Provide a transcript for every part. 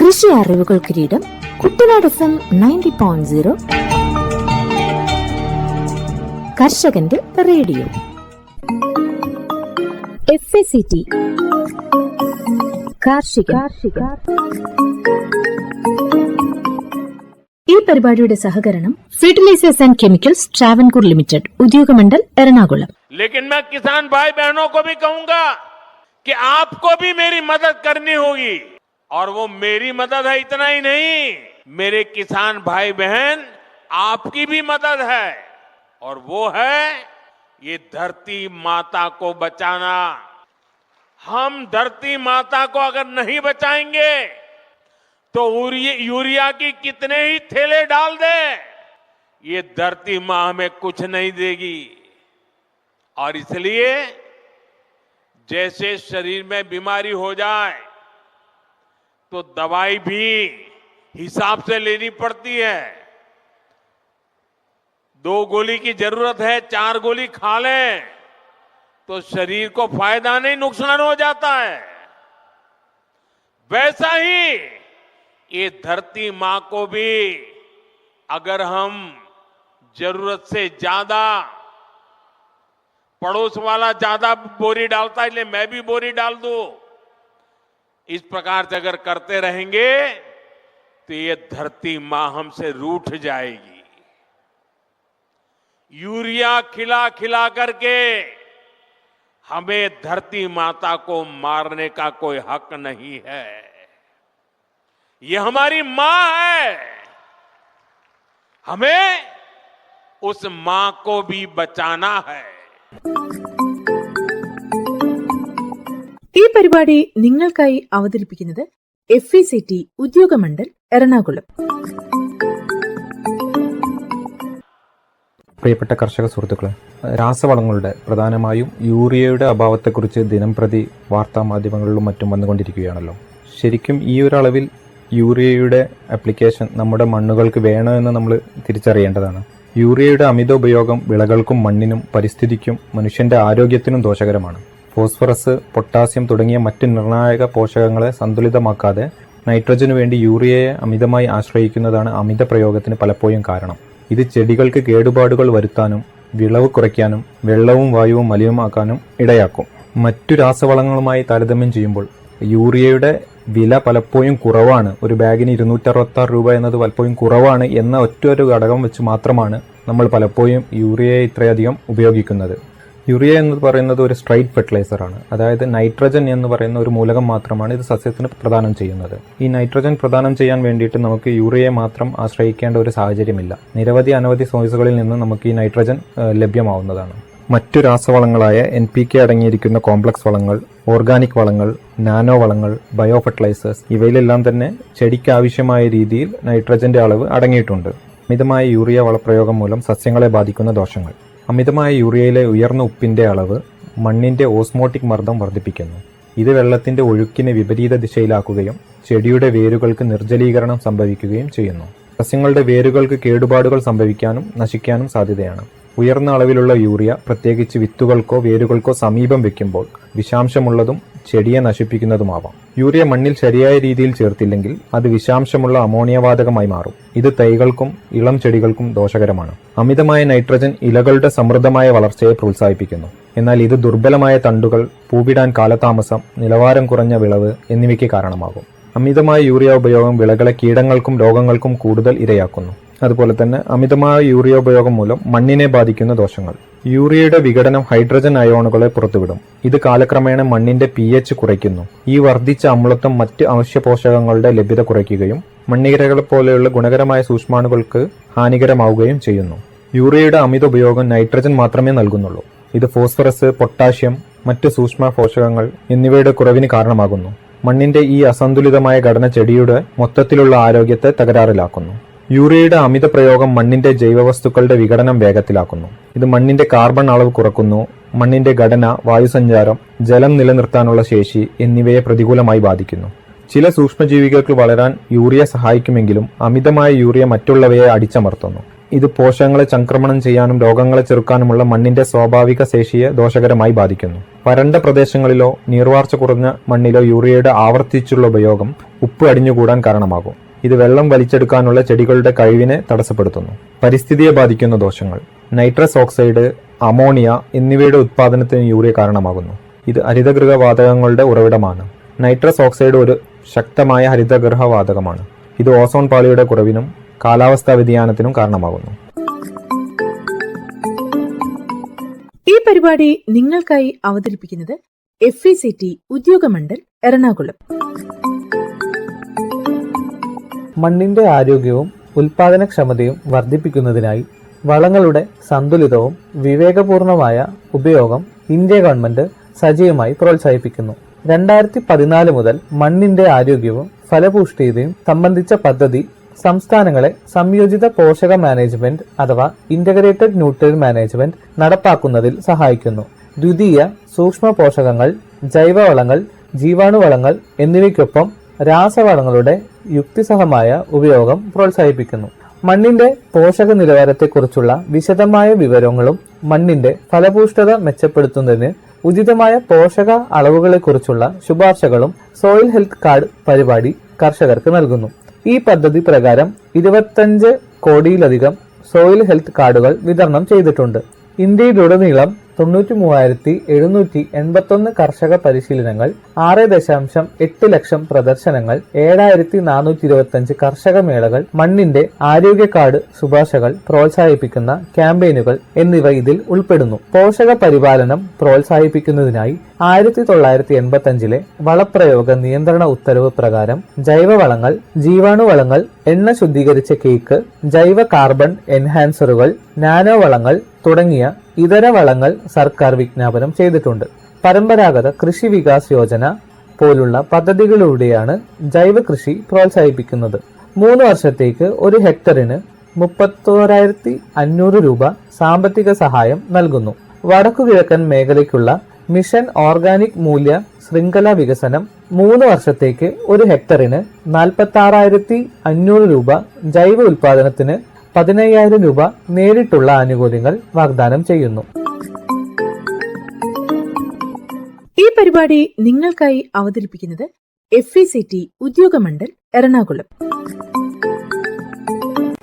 കൃഷി അറിവുകൾ കിരീടം കുട്ടനാട് FM 90.0 കർഷകന്റെ റേഡിയോ. FACT കാർഷിക. ഈ പരിപാടിയുടെ സഹകരണം ഫെർട്ടിലൈസേഴ്സ് ആൻഡ് കെമിക്കल्स ട്രാവൻകൂർ ലിമിटेड, उद्योगमंडल एर्नाकुलम. लेकिन मैं किसान भाई बहनों को भी कहूंगा कि आपको भी मेरी मदद करनी होगी, और वो मेरी मदद है इतना ही नहीं, मेरे किसान भाई बहन आपकी भी मदद है, और वो है ये धरती माता को बचाना. हम धरती माता को अगर नहीं बचाएंगे तो यूरिया की कितने ही थैले डाल दे, ये धरती मां हमें कुछ नहीं देगी. और इसलिए जैसे शरीर में बीमारी हो जाए तो दवाई भी हिसाब से लेनी पड़ती है. 2 गोली की जरूरत है, 4 गोली खा लें तो शरीर को फायदा नहीं, नुकसान हो जाता है. वैसा ही ये धरती मां को भी अगर हम जरूरत से ज्यादा, पड़ोस वाला ज्यादा बोरी डालता है इसलिए मैं भी बोरी डाल दूं, इस प्रकार से अगर करते रहेंगे तो ये धरती मां हमसे रूठ जाएगी. यूरिया खिला खिला करके हमें धरती माता को मारने का कोई हक नहीं है. ये हमारी मां है, हमें उस मां को भी बचाना है. ഈ പരിപാടി നിങ്ങൾക്കായി അവതരിപ്പിക്കുന്നത് FACT ഉദ്യോഗമണ്ഡൽ എറണാകുളം. പ്രിയപ്പെട്ട കർഷക സുഹൃത്തുക്കളെ, രാസവളങ്ങളുടെ പ്രധാനമായും യൂറിയയുടെ അഭാവത്തെക്കുറിച്ച് ദിനംപ്രതി വാർത്താ മാധ്യമങ്ങളിലും മറ്റും വന്നുകൊണ്ടിരിക്കുകയാണല്ലോ. ശരിക്കും ഈ ഒരു അളവിൽ യൂറിയയുടെ ആപ്ലിക്കേഷൻ നമ്മുടെ മണ്ണുകൾക്ക് വേണോ എന്ന് നമ്മൾ തിരിച്ചറിയേണ്ടതാണ്. യൂറിയയുടെ അമിത ഉപയോഗം വിളകൾക്കും മണ്ണിനും പരിസ്ഥിതിക്കും മനുഷ്യന്റെ ആരോഗ്യത്തിനും ദോഷകരമാണ്. ഫോസ്ഫറസ്, പൊട്ടാസ്യം തുടങ്ങിയ മറ്റ് നിർണായക പോഷകങ്ങളെ സന്തുലിതമാക്കാതെ നൈട്രജനു വേണ്ടി യൂറിയയെ അമിതമായി ആശ്രയിക്കുന്നതാണ് അമിത പ്രയോഗത്തിന് പലപ്പോഴും കാരണം. ഇത് ചെടികൾക്ക് കേടുപാടുകൾ വരുത്താനും വിളവ് കുറയ്ക്കാനും വെള്ളവും വായുവും മലിനമാക്കാനും ഇടയാക്കും. മറ്റു രാസവളങ്ങളുമായി താരതമ്യം ചെയ്യുമ്പോൾ യൂറിയയുടെ വില പലപ്പോഴും കുറവാണ്. ഒരു ബാഗിന് 266 രൂപ എന്നത് പലപ്പോഴും കുറവാണ് എന്ന ഒറ്റൊരു ഘടകം വെച്ച് മാത്രമാണ് നമ്മൾ പലപ്പോഴും യൂറിയയെ ഇത്രയധികം ഉപയോഗിക്കുന്നത്. യൂറിയ എന്ന് പറയുന്നത് ഒരു സ്ട്രൈറ്റ് ഫെർട്ടിലൈസർ ആണ്. അതായത് നൈട്രജൻ എന്ന് പറയുന്ന ഒരു മൂലകം മാത്രമാണ് ഇത് സസ്യത്തിന് പ്രദാനം ചെയ്യുന്നത്. ഈ നൈട്രജൻ പ്രദാനം ചെയ്യാൻ വേണ്ടിയിട്ട് നമുക്ക് യൂറിയയെ മാത്രം ആശ്രയിക്കേണ്ട ഒരു സാഹചര്യമില്ല. അനവധി സോഴ്സുകളിൽ നിന്ന് നമുക്ക് ഈ നൈട്രജൻ ലഭ്യമാവുന്നതാണ്. മറ്റു രാസവളങ്ങളായ NPK അടങ്ങിയിരിക്കുന്ന കോംപ്ലക്സ് വളങ്ങൾ, ഓർഗാനിക് വളങ്ങൾ, നാനോ വളങ്ങൾ, ബയോ ഫെർട്ടിലൈസേഴ്സ് ഇവയിലെല്ലാം തന്നെ ചെടിക്ക് ആവശ്യമായ രീതിയിൽ നൈട്രജന്റെ അളവ് അടങ്ങിയിട്ടുണ്ട്. അമിതമായ യൂറിയ വളപ്രയോഗം മൂലം സസ്യങ്ങളെ ബാധിക്കുന്ന ദോഷങ്ങൾ. അമിതമായ യൂറിയയിലെ ഉയർന്ന ഉപ്പിന്റെ അളവ് മണ്ണിന്റെ ഓസ്മോട്ടിക് മർദ്ദം വർദ്ധിപ്പിക്കുന്നു. ഇത് വെള്ളത്തിന്റെ ഒഴുക്കിനെ വിപരീത ദിശയിലാക്കുകയും ചെടിയുടെ വേരുകൾക്ക് നിർജ്ജലീകരണം സംഭവിക്കുകയും ചെയ്യുന്നു. സസ്യങ്ങളുടെ വേരുകൾക്ക് കേടുപാടുകൾ സംഭവിക്കാനും നശിക്കാനും സാധ്യതയാണ്. ഉയർന്ന അളവിലുള്ള യൂറിയ പ്രത്യേകിച്ച് വിത്തുകൾക്കോ വേരുകൾക്കോ സമീപം വെക്കുമ്പോൾ വിഷാംശമുള്ളതും ചെടിയെ നശിപ്പിക്കുന്നതുമാവാം. യൂറിയ മണ്ണിൽ ശരിയായ രീതിയിൽ ചേർത്തില്ലെങ്കിൽ അത് വിഷാംശമുള്ള അമോണിയവാതകമായി മാറും. ഇത് തൈകൾക്കും ഇളം ചെടികൾക്കും ദോഷകരമാണ്. അമിതമായ നൈട്രജൻ ഇലകളുടെ സമൃദ്ധമായ വളർച്ചയെ പ്രോത്സാഹിപ്പിക്കുന്നു. എന്നാൽ ഇത് ദുർബലമായ തണ്ടുകൾ, പൂവിടാൻ കാലതാമസം, നിലവാരം കുറഞ്ഞ വിളവ് എന്നിവയ്ക്ക് കാരണമാകും. അമിതമായ യൂറിയ ഉപയോഗം വിളകളെ കീടങ്ങൾക്കും രോഗങ്ങൾക്കും കൂടുതൽ ഇരയാക്കുന്നു. അതുപോലെ തന്നെ അമിതമായ യൂറിയ ഉപയോഗം മൂലം മണ്ണിനെ ബാധിക്കുന്ന ദോഷങ്ങൾ. യൂറിയയുടെ വിഘടനം ഹൈഡ്രജൻ അയോണുകളെ പുറത്തുവിടും. ഇത് കാലക്രമേണ മണ്ണിന്റെ pH കുറയ്ക്കുന്നു. ഈ വർദ്ധിച്ച അമ്ലത്വം മറ്റ് അവശ്യ പോഷകങ്ങളുടെ ലഭ്യത കുറയ്ക്കുകയും മണ്ണിരകളെ പോലെയുള്ള ഗുണകരമായ സൂക്ഷ്മാണുക്കൾക്ക് ഹാനികരമാവുകയും ചെയ്യുന്നു. യൂറിയയുടെ അമിത ഉപയോഗം നൈട്രജൻ മാത്രമേ നൽകുന്നുള്ളൂ. ഇത് ഫോസ്ഫറസ്, പൊട്ടാഷ്യം, മറ്റ് സൂക്ഷ്മ പോഷകങ്ങൾ എന്നിവയുടെ കുറവിന് കാരണമാകുന്നു. മണ്ണിന്റെ ഈ അസന്തുലിതമായ ഘടന ചെടിയുടെ മൊത്തത്തിലുള്ള ആരോഗ്യത്തെ തകരാറിലാക്കുന്നു. യൂറിയയുടെ അമിത പ്രയോഗം മണ്ണിന്റെ ജൈവവസ്തുക്കളുടെ വിഘടനം വേഗത്തിലാക്കുന്നു. ഇത് മണ്ണിന്റെ കാർബൺ അളവ് കുറക്കുന്നു. മണ്ണിന്റെ ഘടന, വായുസഞ്ചാരം, ജലം നിലനിർത്താനുള്ള ശേഷി എന്നിവയെ പ്രതികൂലമായി ബാധിക്കുന്നു. ചില സൂക്ഷ്മജീവികൾക്ക് വളരാൻ യൂറിയ സഹായിക്കുമെങ്കിലും അമിതമായ യൂറിയ മറ്റുള്ളവയെ അടിച്ചമർത്തുന്നു. ഇത് പോഷകങ്ങളെ ചംക്രമണം ചെയ്യാനും രോഗങ്ങളെ ചെറുക്കാനുമുള്ള മണ്ണിന്റെ സ്വാഭാവിക ശേഷിയെ ദോഷകരമായി ബാധിക്കുന്നു. വരണ്ട പ്രദേശങ്ങളിലോ നീർവാർച്ച കുറഞ്ഞ മണ്ണിലോ യൂറിയയുടെ ആവർത്തിച്ചുള്ള ഉപയോഗം ഉപ്പ് അടിഞ്ഞുകൂടാൻ കാരണമാകും. ഇത് വെള്ളം വലിച്ചെടുക്കാനുള്ള ചെടികളുടെ കഴിവിനെ തടസ്സപ്പെടുത്തുന്നു. പരിസ്ഥിതിയെ ബാധിക്കുന്ന ദോഷങ്ങൾ: നൈട്രസ് ഓക്സൈഡ്, അമോണിയ എന്നിവയുടെ ഉത്പാദനത്തിന് യൂറിയ കാരണമാകുന്നു. ഇത് ഹരിതഗൃഹ വാതകങ്ങളുടെ ഉറവിടമാണ്. നൈട്രസ് ഓക്സൈഡ് ഒരു ശക്തമായ ഹരിതഗൃഹ വാതകമാണ്. ഇത് ഓസോൺ പാളിയുടെ കുറവിനും കാലാവസ്ഥാ വ്യതിയാനത്തിനും കാരണമാകുന്നു. ഈ പരിപാടി നിങ്ങൾക്കായി അവതരിപ്പിക്കുന്നത് FECT ഉദ്യോഗമണ്ഡൽ എറണാകുളം. മണ്ണിന്റെ ആരോഗ്യവും ഉൽപാദനക്ഷമതയും വർദ്ധിപ്പിക്കുന്നതിനായി വളങ്ങളുടെ സന്തുലിതവും വിവേകപൂർണമായ ഉപയോഗം ഇന്ത്യ ഗവൺമെന്റ് സജീവമായി പ്രോത്സാഹിപ്പിക്കുന്നു. 2014 മുതൽ മണ്ണിന്റെ ആരോഗ്യവും ഫലപുഷ്ടിയും സംബന്ധിച്ച പദ്ധതി സംസ്ഥാനങ്ങളെ സംയോജിത പോഷക മാനേജ്മെന്റ് അഥവാ ഇന്റഗ്രേറ്റഡ് ന്യൂട്രിയൻ മാനേജ്മെന്റ് നടപ്പാക്കുന്നതിൽ സഹായിക്കുന്നു. ദ്വിതീയ സൂക്ഷ്മ പോഷകങ്ങൾ, ജൈവവളങ്ങൾ, ജീവാണുവളങ്ങൾ എന്നിവയ്ക്കൊപ്പം രാസവളങ്ങളുടെ യുക്തിസഹമായ ഉപയോഗം പ്രോത്സാഹിപ്പിക്കുന്നു. മണ്ണിന്റെ പോഷക നിലവാരത്തെക്കുറിച്ചുള്ള വിശദമായ വിവരങ്ങളും മണ്ണിന്റെ ഫലപുഷ്ടത മെച്ചപ്പെടുത്തുന്നതിന് ഉചിതമായ പോഷക അളവുകളെക്കുറിച്ചുള്ള ശുപാർശകളും സോയിൽ ഹെൽത്ത് കാർഡ് പരിപാടി കർഷകർക്ക് നൽകുന്നു. ഈ പദ്ധതി പ്രകാരം 25 കോടിയിലധികം സോയിൽ ഹെൽത്ത് കാർഡുകൾ വിതരണം ചെയ്തിട്ടുണ്ട്. ഇന്ത്യയിലുടനീളം 93,781 കർഷക പരിശീലനങ്ങൾ, 6.8 ലക്ഷം പ്രദർശനങ്ങൾ, 7,425 കർഷക മേളകൾ, മണ്ണിന്റെ ആരോഗ്യ കാർഡ് ശുപാർശകൾ പ്രോത്സാഹിപ്പിക്കുന്ന ക്യാമ്പയിനുകൾ എന്നിവ ഇതിൽ ഉൾപ്പെടുന്നു. പോഷക പരിപാലനം പ്രോത്സാഹിപ്പിക്കുന്നതിനായി 1985 വളപ്രയോഗ നിയന്ത്രണ ഉത്തരവ് പ്രകാരം ജൈവവളങ്ങൾ, ജീവാണുവളങ്ങൾ, എണ്ണ ശുദ്ധീകരിച്ച കേക്ക്, ജൈവ കാർബൺ എൻഹാൻസറുകൾ, നാനോ വളങ്ങൾ തുടങ്ങിയ ഇതര വളങ്ങൾ സർക്കാർ വിജ്ഞാപനം ചെയ്തിട്ടുണ്ട്. പരമ്പരാഗത കൃഷി വികാസ് യോജന പോലുള്ള പദ്ധതികളിലൂടെയാണ് ജൈവ കൃഷി പ്രോത്സാഹിപ്പിക്കുന്നത്. 3 വർഷത്തേക്ക് 1 ഹെക്ടറിന് 31,500 രൂപ സാമ്പത്തിക സഹായം നൽകുന്നു. വടക്കുകിഴക്കൻ മേഖലയ്ക്കുള്ള മിഷൻ ഓർഗാനിക് മൂല്യ ശൃംഖല വികസനം 3 വർഷത്തേക്ക് 1 ഹെക്ടറിന് 46,500 രൂപ, ജൈവ ഉൽപാദനത്തിന് 15,000 രൂപ നേരിട്ടുള്ള ആനുകൂല്യങ്ങൾ വാഗ്ദാനം ചെയ്യുന്നു. ഈ പരിപാടി നിങ്ങൾക്കായി അവതരിപ്പിക്കുന്നത് FECT ഉദ്യോഗമണ്ഡൽ എറണാകുളം.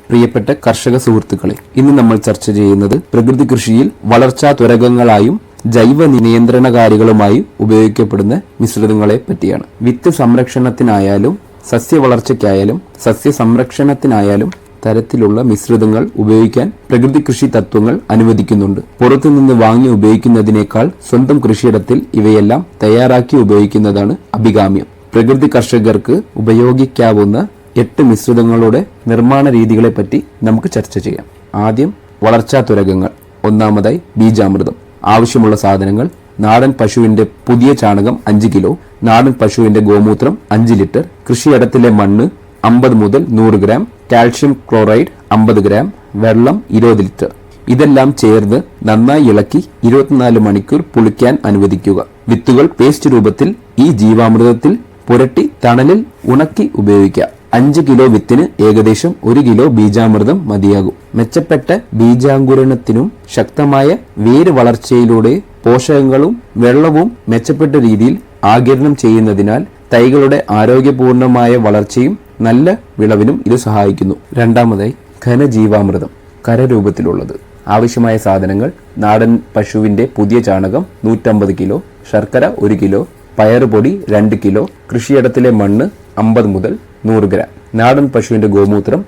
പ്രിയപ്പെട്ട കർഷക സുഹൃത്തുക്കളെ, ഇന്ന് നമ്മൾ ചർച്ച ചെയ്യുന്നത് പ്രകൃതി കൃഷിയിൽ വളർച്ചാ ത്വരകങ്ങളായും ജൈവ നിയന്ത്രണകാരികളുമായി ഉപയോഗിക്കപ്പെടുന്ന മിശ്രിതങ്ങളെ പറ്റിയാണ്. വിത്ത് സംരക്ഷണത്തിനായാലും സസ്യവളർച്ചയ്ക്കായാലും സസ്യ സംരക്ഷണത്തിനായാലും തരത്തിലുള്ള മിശ്രിതങ്ങൾ ഉപയോഗിക്കാൻ പ്രകൃതി കൃഷി തത്വങ്ങൾ അനുവദിക്കുന്നുണ്ട്. പുറത്തുനിന്ന് വാങ്ങി ഉപയോഗിക്കുന്നതിനേക്കാൾ സ്വന്തം കൃഷിയിടത്തിൽ ഇവയെല്ലാം തയ്യാറാക്കി ഉപയോഗിക്കുന്നതാണ് അഭികാമ്യം. പ്രകൃതി കർഷകർക്ക് ഉപയോഗിക്കാവുന്ന 8 മിശ്രിതങ്ങളുടെ നിർമ്മാണ രീതികളെ പറ്റി നമുക്ക് ചർച്ച ചെയ്യാം. ആദ്യം വളർച്ചാ ത്വരകങ്ങൾ. ഒന്നാമതായി ബീജാമൃതം. ആവശ്യമുള്ള സാധനങ്ങൾ: നാടൻ പശുവിന്റെ പുതിയ ചാണകം 5 കിലോ, നാടൻ പശുവിന്റെ ഗോമൂത്രം 5 ലിറ്റർ, കൃഷിയിടത്തിലെ മണ്ണ് 50 മുതൽ 100 ഗ്രാം, കാൽഷ്യം ക്ലോറൈഡ് 50 ഗ്രാം, വെള്ളം 20 ലിറ്റർ. ഇതെല്ലാം ചേർന്ന് നന്നായി ഇളക്കി 24 മണിക്കൂർ പുളിക്കാൻ അനുവദിക്കുക. വിത്തുകൾ പേസ്റ്റ് രൂപത്തിൽ ഈ ജീവാമൃതത്തിൽ പുരട്ടി തണലിൽ ഉണക്കി ഉപയോഗിക്കുക. 5 കിലോ വിത്തിന് ഏകദേശം 1 കിലോ ബീജാമൃതം മതിയാകും. മെച്ചപ്പെട്ട ബീജാങ്കുരണത്തിനും ശക്തമായ വേര് വളർച്ചയിലൂടെ പോഷകങ്ങളും വെള്ളവും മെച്ചപ്പെട്ട രീതിയിൽ ആഗിരണം ചെയ്യുന്നതിനാൽ തൈകളുടെ ആരോഗ്യപൂർണമായ വളർച്ചയും നല്ല വിളവിനും ഇത് സഹായിക്കുന്നു. രണ്ടാമതായി ഘനജീവാമൃതം, കരരൂപത്തിലുള്ളത്. ആവശ്യമായ സാധനങ്ങൾ: നാടൻ പശുവിന്റെ പുതിയ ചാണകം 150 കിലോ, ശർക്കര 1 കിലോ, പയറുപൊടി 2 കിലോ, കൃഷിയിടത്തിലെ മണ്ണ് 50 മുതൽ 100 ഗ്രാം, നാടൻ പശുവിന്റെ ഗോമൂത്രം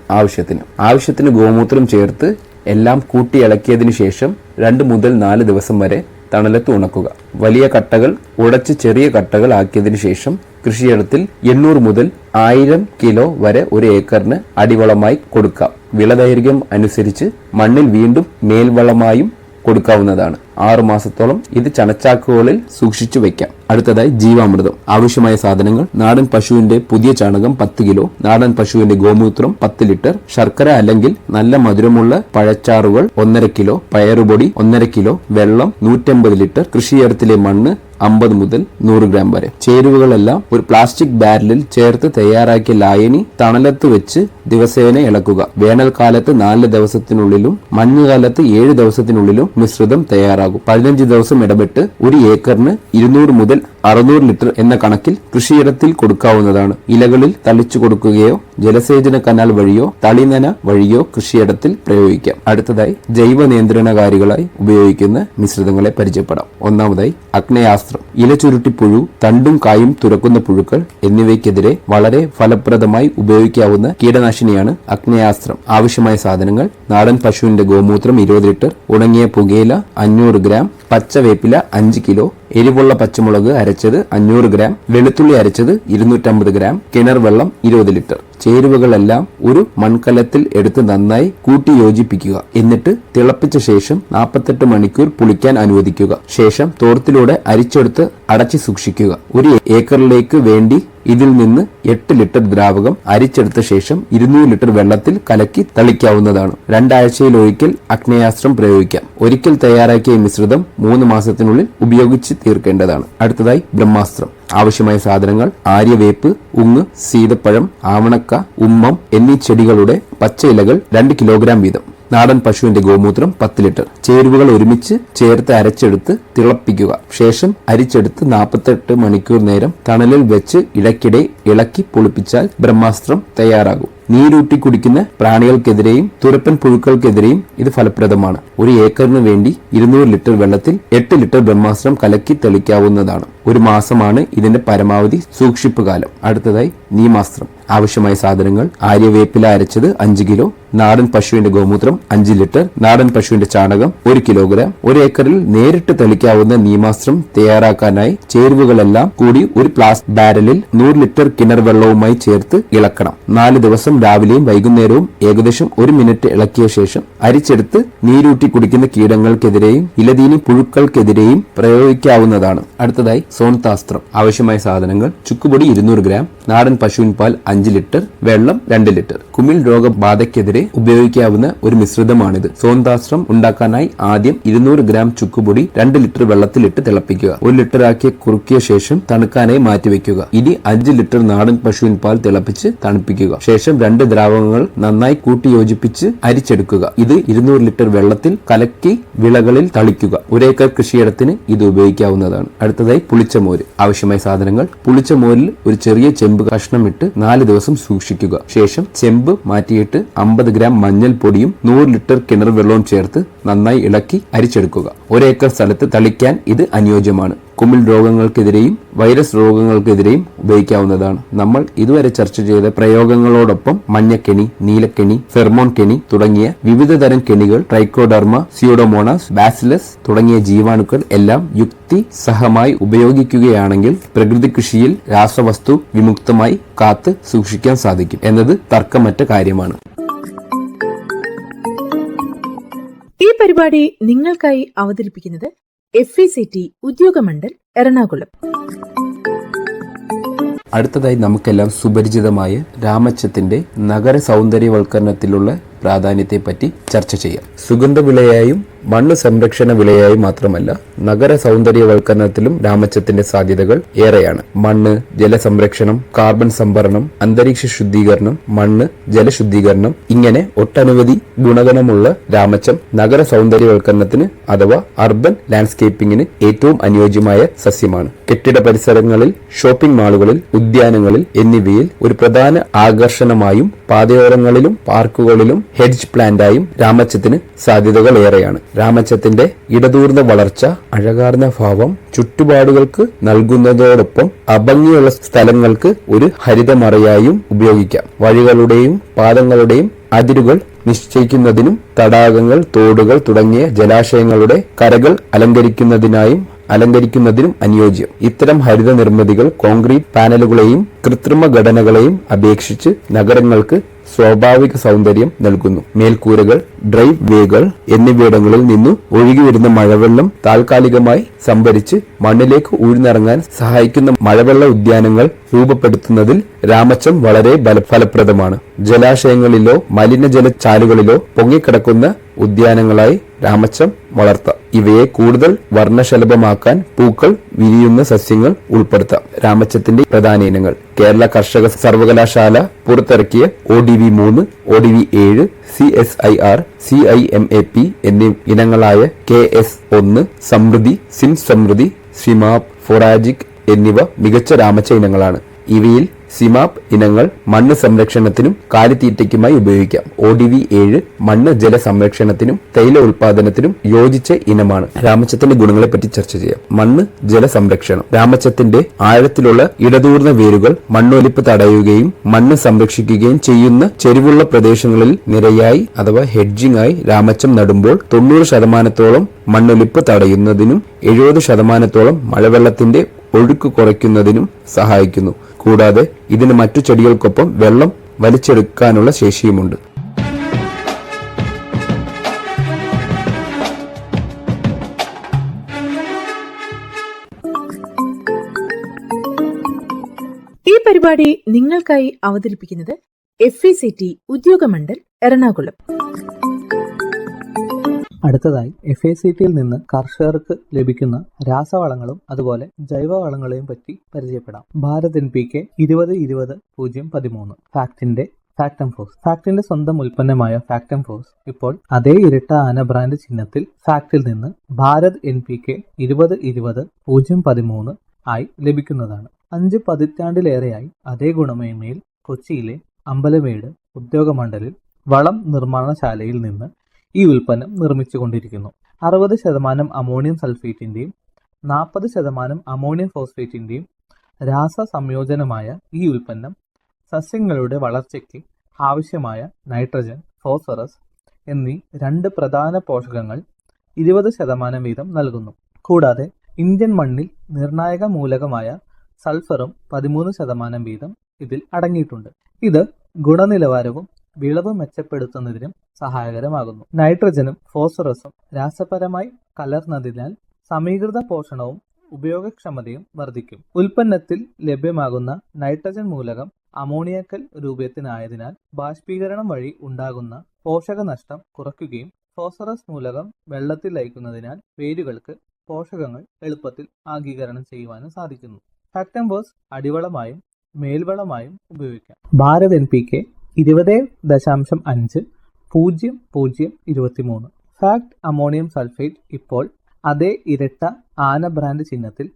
ആവശ്യത്തിന് ഗോമൂത്രം ചേർത്ത് എല്ലാം കൂട്ടി ഇളക്കിയതിനു ശേഷം 2 മുതൽ 4 ദിവസം വരെ തണലത്ത് ഉണക്കുക. വലിയ കട്ടകൾ ഉടച്ച് ചെറിയ കട്ടകൾ ആക്കിയതിനു ശേഷം കൃഷിയിടത്തിൽ 800 മുതൽ 1000 കിലോ വരെ 1 ഏക്കറിന് അടിവളമായി കൊടുക്കാം. വിളദൈർഘ്യം അനുസരിച്ച് മണ്ണിൽ വീണ്ടും മേൽവളമായും കൊടുക്കാവുന്നതാണ്. 6 മാസത്തോളം ഇത് ചണച്ചാക്കുകളിൽ സൂക്ഷിച്ചു വെക്കാം. അടുത്തതായി ജീവാമൃതം. ആവശ്യമായ സാധനങ്ങൾ: നാടൻ പശുവിന്റെ പുതിയ ചാണകം 10 കിലോ, നാടൻ പശുവിന്റെ ഗോമൂത്രം 10 ലിറ്റർ, ശർക്കര അല്ലെങ്കിൽ നല്ല മധുരമുള്ള പഴച്ചാറുകൾ 1.5 കിലോ, പയറുപൊടി 1.5 കിലോ, വെള്ളം 150 ലിറ്റർ, കൃഷിയിടത്തിലെ മണ്ണ് 50 മുതൽ 100 ഗ്രാം വരെ. ചേരുവകളെല്ലാം ഒരു പ്ലാസ്റ്റിക് ബാരലിൽ ചേർത്ത് തയ്യാറാക്കിയ ലായനി തണലത്ത് വെച്ച് ദിവസേന ഇളക്കുക. വേനൽക്കാലത്ത് 4 ദിവസത്തിനുള്ളിലും മഞ്ഞുകാലത്ത് 7 ദിവസത്തിനുള്ളിലും മിശ്രിതം തയ്യാറാകും. 15 ദിവസം ഇടപെട്ട് 1 ഏക്കറിന് 200 മുതൽ 600 ലിറ്റർ എന്ന കണക്കിൽ കൃഷിയിടത്തിൽ കൊടുക്കാവുന്നതാണ്. ഇലകളിൽ തളിച്ചു കൊടുക്കുകയോ ജലസേചന കനാൽ വഴിയോ തളിനന വഴിയോ കൃഷിയിടത്തിൽ പ്രയോഗിക്കാം. അടുത്തതായി ജൈവ നിയന്ത്രണകാരികളായി ഉപയോഗിക്കുന്ന മിശ്രിതങ്ങളെ പരിചയപ്പെടാം. ഒന്നാമതായി അഗ്നേയാസ്ത്രം. ഇല ചുരുട്ടിപ്പുഴു, തണ്ടും കായും തുരക്കുന്ന പുഴുക്കൾ എന്നിവയ്ക്കെതിരെ വളരെ ഫലപ്രദമായി ഉപയോഗിക്കാവുന്ന കീടനാശിനിയാണ് അഗ്നേയാസ്ത്രം. ആവശ്യമായ സാധനങ്ങൾ: നാടൻ പശുവിന്റെ ഗോമൂത്രം 20 ലിറ്റർ, ഉണങ്ങിയ പുകയില 500 ഗ്രാം, പച്ചവേപ്പില 5 കിലോ, എരിവുള്ള പച്ചമുളക് അരച്ചത് 500 ഗ്രാം, വെളുത്തുള്ളി അരച്ചത് 250 ഗ്രാം, കിണർ വെള്ളം 20 ലിറ്റർ. ചേരുവകളെല്ലാം ഒരു മൺകലത്തിൽ എടുത്ത് നന്നായി കൂട്ടി യോജിപ്പിക്കുക. എന്നിട്ട് തിളപ്പിച്ച ശേഷം 48 മണിക്കൂർ പുളിക്കാൻ അനുവദിക്കുക. ശേഷം തോർത്തിലൂടെ അരിച്ചെടുത്ത് അടച്ചു സൂക്ഷിക്കുക. 1 ഏക്കറിലേക്ക് വേണ്ടി ഇതിൽ നിന്ന് 8 ലിറ്റർ ദ്രാവകം അരിച്ചെടുത്ത ശേഷം 200 ലിറ്റർ വെള്ളത്തിൽ കലക്കി തളിക്കാവുന്നതാണ്. 2 ആഴ്ചയിലൊരിക്കൽ അഗ്നേയാസ്ത്രം പ്രയോഗിക്കാം. ഒരിക്കൽ തയ്യാറാക്കിയ മിശ്രിതം 3 മാസത്തിനുള്ളിൽ ഉപയോഗിച്ച് തീർക്കേണ്ടതാണ്. അടുത്തതായി ബ്രഹ്മാസ്ത്രം. ആവശ്യമായ സാധനങ്ങൾ: ആര്യവേപ്പ്, ഉങ്ങ്, സീതപ്പഴം, ആവണക്ക, ഉമ്മം എന്നീ ചെടികളുടെ പച്ച ഇലകൾ 2 കിലോഗ്രാം വീതം, നാടൻ പശുവിന്റെ ഗോമൂത്രം 10 ലിറ്റർ. ചേരുവകൾ ഒരുമിച്ച് ചേർത്ത് അരച്ചെടുത്ത് തിളപ്പിക്കുക. ശേഷം അരിച്ചെടുത്ത് 48 മണിക്കൂർ നേരം തണലിൽ വെച്ച് ഇടയ്ക്കിടെ ഇളക്കി പുളിപ്പിച്ചാൽ ബ്രഹ്മാസ്ത്രം തയ്യാറാകും. നീരൂറ്റി കുടിക്കുന്ന പ്രാണികൾക്കെതിരെയും തുരപ്പൻ പുഴുക്കൾക്കെതിരെയും ഇത് ഫലപ്രദമാണ്. 1 ഏക്കറിന് വേണ്ടി 200 ലിറ്റർ വെള്ളത്തിൽ 8 ലിറ്റർ ബ്രഹ്മാസ്ത്രം കലക്കി തെളിക്കാവുന്നതാണ്. 1 മാസമാണ് ഇതിന്റെ പരമാവധി സൂക്ഷിപ്പ് കാലം. അടുത്തതായി നീമാസ്ത്രം. ആവശ്യമായ സാധനങ്ങൾ: ആര്യവേപ്പില അരച്ചത് 5 കിലോ, നാടൻ പശുവിന്റെ ഗോമൂത്രം 5 ലിറ്റർ, നാടൻ പശുവിന്റെ ചാണകം 1 കിലോഗ്രാം. 1 ഏക്കറിൽ നേരിട്ട് തെളിക്കാവുന്ന നീമാസ്ത്രം തയ്യാറാക്കാനായി ചേരുവകളെല്ലാം കൂടി ഒരു പ്ലാസ്റ്റിക് ബാരലിൽ 100 ലിറ്റർ കിണർ വെള്ളവുമായി ചേർത്ത് ഇളക്കണം. 4 ദിവസം രാവിലെയും വൈകുന്നേരവും ഏകദേശം 1 മിനിറ്റ് ഇളക്കിയ ശേഷം അരിച്ചെടുത്ത് നീരൂറ്റി കുടിക്കുന്ന കീടങ്ങൾക്കെതിരെയും ഇലതീനി പുഴുക്കൾക്കെതിരെയും പ്രയോഗിക്കാവുന്നതാണ്. അടുത്തതായി സോൺതാസ്ത്രം. ആവശ്യമായ സാധനങ്ങൾ: ചുക്കുപൊടി 200 ഗ്രാം, നാടൻ പശുവിൻ പാൽ 5 ലിറ്റർ, വെള്ളം 2 ലിറ്റർ. കുമിൾ രോഗബാധയ്ക്കെതിരെ ഉപയോഗിക്കാവുന്ന ഒരു മിശ്രിതമാണിത്. സോൺതാസ്ത്രം ഉണ്ടാക്കാനായി ആദ്യം 200 ഗ്രാം ചുക്കുപൊടി 2 ലിറ്റർ വെള്ളത്തിലിട്ട് തിളപ്പിക്കുക. 1 ലിറ്റർ ആക്കി കുറുക്കിയ ശേഷം തണുക്കാനായി മാറ്റിവെക്കുക. ഇനി 5 ലിറ്റർ നാടൻ പശുവിൻ പാൽ തിളപ്പിച്ച് തണുപ്പിക്കുക. ശേഷം 2 ദ്രാവകങ്ങൾ നന്നായി കൂട്ടി യോജിപ്പിച്ച് അരിച്ചെടുക്കുക. ഇത് 200 ലിറ്റർ വെള്ളത്തിൽ കലക്കി വിളകളിൽ തളിക്കുക. 1 ഏക്കർ കൃഷിയിടത്തിന് ഇത് ഉപയോഗിക്കാവുന്നതാണ്. അടുത്തതായി പുളിച്ചമോര്. ആവശ്യമായ സാധനങ്ങൾ: പുളിച്ച മോരിൽ ഒരു ചെറിയ ചെമ്പ് കഷ്ണം ഇട്ട് 4 ദിവസം സൂക്ഷിക്കുക. ശേഷം ചെമ്പ് മാറ്റിയിട്ട് 50 ഗ്രാം മഞ്ഞൾ പൊടിയും 100 ലിറ്റർ കിണർ വെള്ളവും ചേർത്ത് നന്നായി ഇളക്കി അരിച്ചെടുക്കുക. 1 ഏക്കർ സ്ഥലത്ത് തളിക്കാൻ ഇത് അനുയോജ്യമാണ്. കുമിൾ രോഗങ്ങൾക്കെതിരെയും വൈറസ് രോഗങ്ങൾക്കെതിരെയും ഉപയോഗിക്കാവുന്നതാണ്. നമ്മൾ ഇതുവരെ ചർച്ച ചെയ്ത പ്രയോഗങ്ങളോടൊപ്പം മഞ്ഞക്കെണി, നീലക്കെണി, ഫെർമോൺ കെണി തുടങ്ങിയ വിവിധ തരം കെണികൾ, ട്രൈക്കോഡർമ, സ്യൂഡോമോണാസ്, ബാസിലസ് തുടങ്ങിയ ജീവാണുക്കൾ എല്ലാം യുക്തി സഹമായി ഉപയോഗിക്കുകയാണെങ്കിൽ പ്രകൃതി കൃഷിയിൽ രാസവസ്തു വിമുക്തമായി കാത്ത് സൂക്ഷിക്കാൻ സാധിക്കും എന്നത് തർക്കമറ്റ കാര്യമാണ്. ഈ പരിപാടി നിങ്ങൾക്കായി അവതരിപ്പിക്കുന്നത് FECT ഉദ്യോഗമണ്ഡൽ എറണാകുളം. അടുത്തതായി നമുക്കെല്ലാം സുപരിചിതമായ രാമച്ചത്തിന്റെ നഗര സൗന്ദര്യവൽക്കരണത്തിലുള്ള പ്രാധാന്യത്തെപ്പറ്റി ചർച്ച ചെയ്യാം. സുഗന്ധ വിളയായും മണ്ണ് സംരക്ഷണ വിളയായും മാത്രമല്ല നഗര സൗന്ദര്യവൽക്കരണത്തിലും രാമച്ചത്തിന്റെ സാധ്യതകൾ ഏറെയാണ്. മണ്ണ്, ജലസംരക്ഷണം, കാർബൺ സംഭരണം, അന്തരീക്ഷ ശുദ്ധീകരണം, മണ്ണ് ജലശുദ്ധീകരണം ഇങ്ങനെ ഒട്ടനവധി ഗുണഗണമുള്ള രാമച്ചം നഗര സൗന്ദര്യവൽക്കരണത്തിന് അഥവാ അർബൻ ലാൻഡ്സ്കേപ്പിംഗിന് ഏറ്റവും അനുയോജ്യമായ സസ്യമാണ്. കെട്ടിട പരിസരങ്ങളിൽ, ഷോപ്പിംഗ് മാളുകളിൽ, ഉദ്യാനങ്ങളിൽ എന്നിവയിൽ ഒരു പ്രധാന ആകർഷണമായും പാതയോരങ്ങളിലും പാർക്കുകളിലും ഹെഡ്ജ് പ്ലാന്റായും രാമച്ചത്തിന് സാധ്യതകൾ ഏറെയാണ്. രാമച്ചത്തിന്റെ ഇടതൂർന്ന വളർച്ച, അഴകാർന്ന ഭാവം ചുറ്റുപാടുകൾക്ക് നൽകുന്നതോടൊപ്പം അഭംഗിയുള്ള സ്ഥലങ്ങൾക്ക് ഒരു ഹരിതമറയായും ഉപയോഗിക്കാം. വഴികളുടെയും പാതങ്ങളുടെയും അതിരുകൾ നിശ്ചയിക്കുന്നതിനും തടാകങ്ങൾ, തോടുകൾ തുടങ്ങിയ ജലാശയങ്ങളുടെ കരകൾ അലങ്കരിക്കുന്നതിനും അനുയോജ്യം. ഇത്തരം ഹരിത നിർമ്മിതികൾ കോൺക്രീറ്റ് പാനലുകളെയും കൃത്രിമ ഘടനകളെയും അപേക്ഷിച്ച് നഗരങ്ങൾക്ക് സ്വാഭാവിക സൗന്ദര്യം നൽകുന്നു. മേൽക്കൂരകൾ, ഡ്രൈവ് വേകൾ എന്നിവിടങ്ങളിൽ നിന്നു ഒഴുകിവരുന്ന മഴവെള്ളം താൽക്കാലികമായി സംഭരിച്ച് മണ്ണിലേക്ക് ഊഴ്ന്നിറങ്ങാൻ സഹായിക്കുന്ന മഴവെള്ള ഉദ്യാനങ്ങൾ രൂപപ്പെടുത്തുന്നതിൽ രാമച്ചം വളരെ ഫലപ്രദമാണ്. ജലാശയങ്ങളിലോ മലിനജല ചാലുകളിലോ പൊങ്ങിക്കിടക്കുന്ന ഉദ്യാനങ്ങളായി രാമച്ചം വളർത്താം. ഇവയെ കൂടുതൽ വർണ്ണശലഭമാക്കാൻ പൂക്കൾ വിരിയുന്ന സസ്യങ്ങൾ ഉൾപ്പെടുത്താം. രാമച്ചത്തിന്റെ പ്രധാന ഇനങ്ങൾ: കേരള കർഷക സർവകലാശാല പുറത്തിറക്കിയ ODV3, ODV7, CSIR, CIMAP എന്നീ ഇനങ്ങളായ KS1, സമൃദ്ധി, സിം സമൃദ്ധി, സിമാപ്, ഫൊറാജിക് എന്നിവ മികച്ച രാമച്ച ഇനങ്ങളാണ്. ഇവയിൽ സിമാപ് ഇനങ്ങൾ മണ്ണ് സംരക്ഷണത്തിനും കാലിത്തീറ്റയ്ക്കുമായി ഉപയോഗിക്കാം. ODV7 മണ്ണ് ജല സംരക്ഷണത്തിനും തൈല ഉൽപാദനത്തിനും യോജിച്ച ഇനമാണ്. രാമച്ചത്തിന്റെ ഗുണങ്ങളെപ്പറ്റി ചർച്ച ചെയ്യാം. മണ്ണ് ജല സംരക്ഷണം: രാമച്ചത്തിന്റെ ആഴത്തിലുള്ള ഇടതൂർന്ന വേരുകൾ മണ്ണൊലിപ്പ് തടയുകയും മണ്ണ് സംരക്ഷിക്കുകയും ചെയ്യുന്ന ചെരിവുള്ള പ്രദേശങ്ങളിൽ നിരയായി അഥവാ ഹെഡ്ജിംഗ് ആയി രാമച്ചം നടുമ്പോൾ 90% മണ്ണൊലിപ്പ് തടയുന്നതിനും 70% മഴവെള്ളത്തിന്റെ ഒഴുക്ക് കുറയ്ക്കുന്നതിനും സഹായിക്കുന്നു. കൂടാതെ ഇതിന് മറ്റു ചെടികൾക്കൊപ്പം വെള്ളം വലിച്ചെടുക്കാനുള്ള ശേഷിയുമുണ്ട്. ഈ പരിപാടി നിങ്ങൾക്കായി അവതരിപ്പിക്കുന്നത് FECT ഉദ്യോഗമണ്ഡൽ എറണാകുളം. അടുത്തതായി FACTയിൽ നിന്ന് കർഷകർക്ക് ലഭിക്കുന്ന രാസവളങ്ങളും അതുപോലെ ജൈവവളങ്ങളെയും പറ്റി പരിചയപ്പെടാം. ഭാരത് NPK 20-20-0-13 ഫാക്ടിന്റെ സ്വന്തം ഉൽപ്പന്നമായ ഫാക്ടംഫോസ് ഇപ്പോൾ അതേ ഇരട്ട ആന ബ്രാൻഡ് ചിഹ്നത്തിൽ ഫാക്ടിൽ നിന്ന് ഭാരത് NPK 20-20-0-13 ആയി ലഭിക്കുന്നതാണ്. 5 പതിറ്റാണ്ടിലേറെയായി അതേ ഗുണമേന്മയിൽ കൊച്ചിയിലെ അമ്പലമേട് ഉദ്യോഗമണ്ഡലിൽ വളം നിർമ്മാണശാലയിൽ നിന്ന് ഈ ഉൽപ്പന്നം നിർമ്മിച്ചുകൊണ്ടിരിക്കുന്നു. 60% അമോണിയം സൾഫേറ്റിന്റെയും 40% അമോണിയം ഫോസ്ഫേറ്റിന്റെയും രാസ സംയോജനമായ ഈ ഉൽപ്പന്നം സസ്യങ്ങളുടെ വളർച്ചയ്ക്ക് ആവശ്യമായ നൈട്രജൻ, ഫോസ്ഫറസ് എന്നീ 2 പ്രധാന പോഷകങ്ങൾ 20% വീതം നൽകുന്നു. കൂടാതെ ഇന്ത്യൻ മണ്ണിൽ നിർണായക മൂലകമായ സൾഫറും 13% വീതം ഇതിൽ അടങ്ങിയിട്ടുണ്ട്. ഇത് ഗുണനിലവാരവും വിളവ് മെച്ചപ്പെടുത്തുന്നതിനും സഹായകരമാകുന്നു. നൈട്രജനും ഫോസ്ഫറസും രാസപരമായി കലർന്നതിനാൽ സമീകൃത പോഷണവും ഉപയോഗക്ഷമതയും വർദ്ധിക്കും. ഉൽപ്പന്നത്തിൽ ലഭ്യമാകുന്ന നൈട്രജൻ മൂലകം അമോണിയക്കൽ രൂപത്തിനായതിനാൽ ബാഷ്പീകരണം വഴി ഉണ്ടാകുന്ന പോഷകനഷ്ടം കുറയ്ക്കുകയും ഫോസ്ഫറസ് മൂലകം വെള്ളത്തിൽ ലയിക്കുന്നതിനാൽ വേരുകൾക്ക് പോഷകങ്ങൾ എളുപ്പത്തിൽ ആഗീകരണം ചെയ്യുവാനും സാധിക്കുന്നു. ഫാക്ടംഫോസ് അടിവളമായും മേൽവളമായും ഉപയോഗിക്കാം. Bharat NPK 20.5-00-23 fact ammonium sulphate ഇപ്പോൾ അതേ ഇരട്ട ആന ബ്രാൻഡ് ചിഹ്നത്തിൽ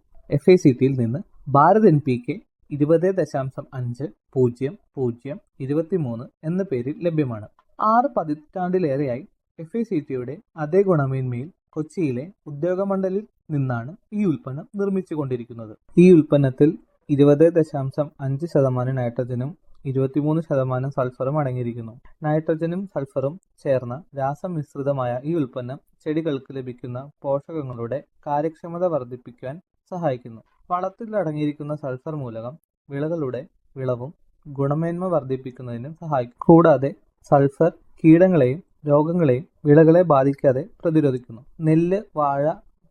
FACTയിൽ നിന്ന് ഭാരത് NPK 20.5-00-23 എന്ന പേരിൽ ലഭ്യമാണ്. 6 പതിറ്റാണ്ടിലേറെയായി FACTയുടെ അതേ ഗുണമേന്മയിൽ കൊച്ചിയിലെ ഉദ്യോഗമണ്ഡലിൽ നിന്നാണ് ഈ ഉൽപ്പന്നം നിർമ്മിച്ചുകൊണ്ടിരിക്കുന്നത്. ഈ ഉൽപ്പന്നത്തിൽ 20.5% നൈട്രജനും 23% സൾഫറും അടങ്ങിയിരിക്കുന്നു. നൈട്രജനും സൾഫറും ചേർന്ന രാസമിശ്രിതമായ ഈ ഉൽപ്പന്നം ചെടികൾക്ക് ലഭിക്കുന്ന പോഷകങ്ങളുടെ കാര്യക്ഷമത വർദ്ധിപ്പിക്കാൻ സഹായിക്കുന്നു. വളത്തിൽ അടങ്ങിയിരിക്കുന്ന സൾഫർ മൂലകം വിളകളുടെ വിളവും ഗുണമേന്മ വർദ്ധിപ്പിക്കുന്നതിനും സഹായിക്കും. കൂടാതെ സൾഫർ കീടങ്ങളെയും രോഗങ്ങളെയും വിളകളെ ബാധിക്കാതെ പ്രതിരോധിക്കുന്നു. നെല്ല്, വാഴ,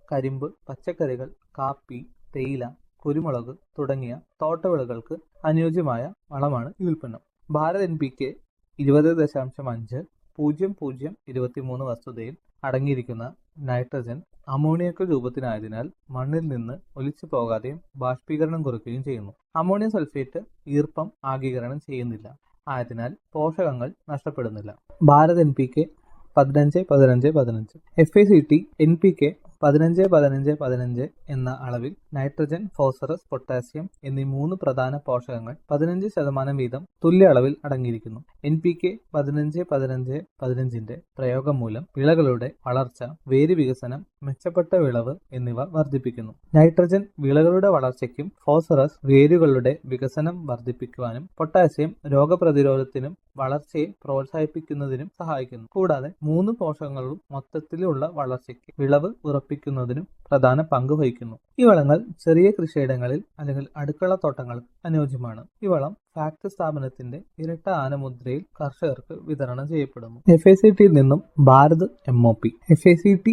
കരിമ്പ്, പച്ചക്കറികൾ, കാപ്പി, തേയില, കുരുമുളക് തുടങ്ങിയ തോട്ടവിളകൾക്ക് അനുയോജ്യമായ വളമാണ് ഈ ഉൽപ്പന്നം. ഭാരത് NPK 20.5-00-23 വസ്തുതയിൽ അടങ്ങിയിരിക്കുന്ന നൈട്രജൻ അമോണിയക്കൽ രൂപത്തിനായതിനാൽ മണ്ണിൽ നിന്ന് ഒലിച്ചു പോകാതെയും ബാഷ്പീകരണം കുറയ്ക്കുകയും ചെയ്യുന്നു. അമോണിയം സൾഫേറ്റ് ഈർപ്പം ആഗീകരണം ചെയ്യുന്നില്ല, ആയതിനാൽ പോഷകങ്ങൾ നഷ്ടപ്പെടുന്നില്ല. ഭാരത് NPK 15-15-15 FACT NPK 15-15-15 എന്ന അളവിൽ നൈട്രജൻ, ഫോസ്ഫറസ്, പൊട്ടാസ്യം എന്നീ 3 പ്രധാന പോഷകങ്ങൾ 15% വീതം തുല്യ അളവിൽ അടങ്ങിയിരിക്കുന്നു. NPK 15-15-15ന്റെ പ്രയോഗം മൂലം വിളകളുടെ വളർച്ച, വേര് വികസനം, മെച്ചപ്പെട്ട വിളവ് എന്നിവ വർദ്ധിപ്പിക്കുന്നു. നൈട്രജൻ വിളകളുടെ വളർച്ചയ്ക്കും ഫോസ്ഫറസ് വേരുകളുടെ വികസനം വർദ്ധിപ്പിക്കുവാനും പൊട്ടാസ്യം രോഗപ്രതിരോധത്തിനും വളർച്ചയെ പ്രോത്സാഹിപ്പിക്കുന്നതിനും സഹായിക്കുന്നു. കൂടാതെ 3 പോഷകങ്ങളും മൊത്തത്തിലുള്ള വളർച്ചയ്ക്ക് വിളവ് ഉറപ്പിക്കുന്നതിനും പ്രധാന പങ്ക് വഹിക്കുന്നു. ഈ വളങ്ങൾ ചെറിയ കൃഷിയിടങ്ങളിൽ അല്ലെങ്കിൽ അടുക്കള തോട്ടങ്ങൾക്ക് അനുയോജ്യമാണ്. ഈ വളം ഫാക്ട് സ്ഥാപനത്തിന്റെ ഇരട്ട ആനമുദ്രയിൽ കർഷകർക്ക് വിതരണം ചെയ്യപ്പെടുന്നു. FACTയിൽ നിന്നും ഭാരത് MOP FACT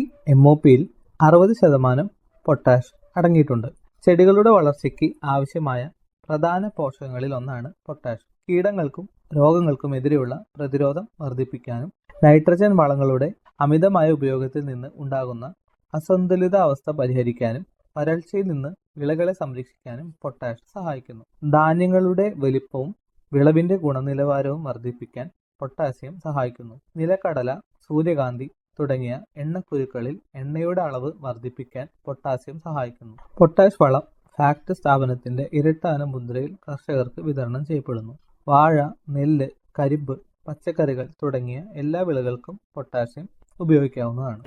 MOPയിൽ 60% പൊട്ടാഷ് അടങ്ങിയിട്ടുണ്ട്. ചെടികളുടെ വളർച്ചയ്ക്ക് ആവശ്യമായ പ്രധാന പോഷകങ്ങളിൽ ഒന്നാണ് പൊട്ടാഷ്. കീടങ്ങൾക്കും രോഗങ്ങൾക്കും എതിരെയുള്ള പ്രതിരോധം വർദ്ധിപ്പിക്കാനും നൈട്രജൻ വളങ്ങളുടെ അമിതമായ ഉപയോഗത്തിൽ നിന്ന് ഉണ്ടാകുന്ന അസന്തുലിത അവസ്ഥ പരിഹരിക്കാനും വരൾച്ചയിൽ നിന്ന് വിളകളെ സംരക്ഷിക്കാനും പൊട്ടാഷ് സഹായിക്കുന്നു. ധാന്യങ്ങളുടെ വലിപ്പവും വിളവിന്റെ ഗുണനിലവാരവും വർദ്ധിപ്പിക്കാൻ പൊട്ടാസ്യം സഹായിക്കുന്നു. നിലക്കടല, സൂര്യകാന്തി തുടങ്ങിയ എണ്ണക്കുരുക്കളിൽ എണ്ണയുടെ അളവ് വർദ്ധിപ്പിക്കാൻ പൊട്ടാസ്യം സഹായിക്കുന്നു. പൊട്ടാഷ് വളം ഫാക്ട് സ്ഥാപനത്തിന്റെ ഇരട്ടാന മുദ്രയിൽ കർഷകർക്ക് വിതരണം ചെയ്യപ്പെടുന്നു. വാഴ, നെല്ല്, കരിമ്പ്, പച്ചക്കറികൾ തുടങ്ങിയ എല്ലാ വിളകൾക്കും പൊട്ടാസ്യം ഉപയോഗിക്കാവുന്നതാണ്.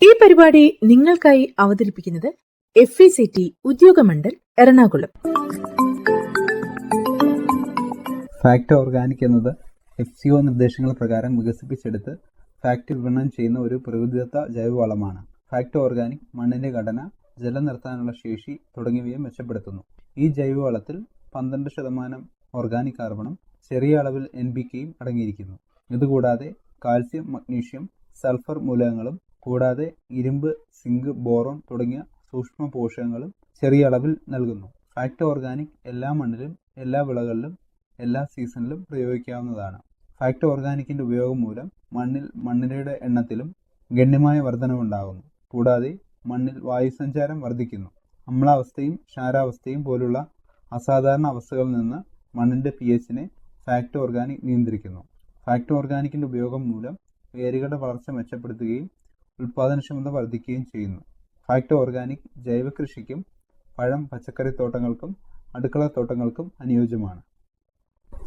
ഈ പരിപാടി നിങ്ങൾക്കായി അവതരിപ്പിക്കുന്നത് FECT Udyogamandal Ernakulam. Fact organic എന്നത് FCO നിർദ്ദേശങ്ങൾ പ്രകാരം വികസിപ്പിച്ചെടുത്ത് ഫാക്ട് വിപണനം ചെയ്യുന്ന ഒരു പ്രകൃതിദത്ത ജൈവവളമാണ്. ഫാക്ട് ഓർഗാനിക് മണ്ണിന്റെ ഘടന, ജലം നിർത്താനുള്ള ശേഷി തുടങ്ങിയവയെ മെച്ചപ്പെടുത്തുന്നു. ഈ ജൈവവളത്തിൽ 12% ഓർഗാനിക് കാർബണും ചെറിയ അളവിൽ NPKയും അടങ്ങിയിരിക്കുന്നു. ഇതുകൂടാതെ കാൽസ്യം, മഗ്നീഷ്യം, സൾഫർ മൂലകങ്ങളും കൂടാതെ ഇരുമ്പ്, സിങ്ക്, ബോറോൺ തുടങ്ങിയ സൂക്ഷ്മ പോഷകങ്ങളും ചെറിയ അളവിൽ നൽകുന്നു. ഫാക്ട് ഓർഗാനിക് എല്ലാ മണ്ണിലും, എല്ലാ വിളകളിലും, എല്ലാ സീസണിലും പ്രയോഗിക്കാവുന്നതാണ്. ഫാക്ട് ഓർഗാനിക്കിന്റെ ഉപയോഗം മൂലം മണ്ണിരയുടെ എണ്ണത്തിലും ഗണ്യമായ വർധനവുണ്ടാകുന്നു. കൂടാതെ മണ്ണിൽ വായുസഞ്ചാരം വർദ്ധിക്കുന്നു. അമ്ലാവസ്ഥയും ക്ഷാരാവസ്ഥയും പോലുള്ള അസാധാരണ അവസ്ഥകളിൽ നിന്ന് മണ്ണിന്റെ pHനെ ഫാക്ട് ഓർഗാനിക് നിയന്ത്രിക്കുന്നു. ഫാക്ട് ഓർഗാനിക്കിന്റെ ഉപയോഗം മൂലം വേരുകളുടെ വളർച്ച മെച്ചപ്പെടുത്തുകയും ഉൽപാദനക്ഷമത വർദ്ധിക്കുകയും ചെയ്യുന്നു. ഫാക്ട് ഓർഗാനിക് ജൈവ കൃഷിക്കും പഴം, പച്ചക്കറി തോട്ടങ്ങൾക്കും അടുക്കളത്തോട്ടങ്ങൾക്കും അനുയോജ്യമാണ്.